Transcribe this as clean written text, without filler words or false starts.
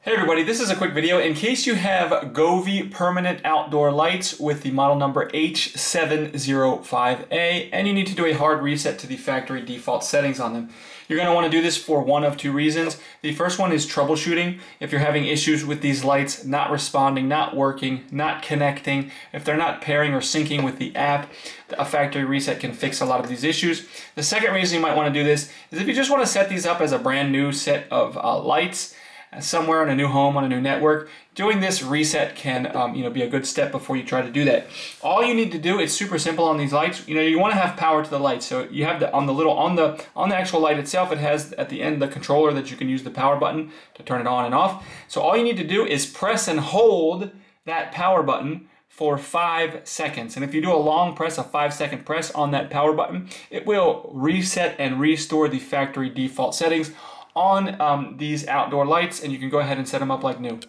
Hey everybody, this is a quick video. In case you have Govee permanent outdoor lights with the model number H705A and you need to do a hard reset to the factory default settings on them. You're going to want to do this for one of two reasons. The first one is troubleshooting. If you're having issues with these lights not responding, not working, not connecting, if they're not pairing or syncing with the app, a factory reset can fix a lot of these issues. The second reason you might want to do this is if you just want to set these up as a brand new set of lights somewhere in a new home on a new network. Doing this reset can be a good step before you try to do that. All you need to do is super simple on these lights. You want to have power to the lights, so you have on the actual light itself, it has at the end the controller that you can use the power button to turn it on and off. So all you need to do is press and hold that power button for 5 seconds. And if you do a long press, a 5-second press on that power button, it will reset and restore the factory default settings on these outdoor lights, and you can go ahead and set them up like new.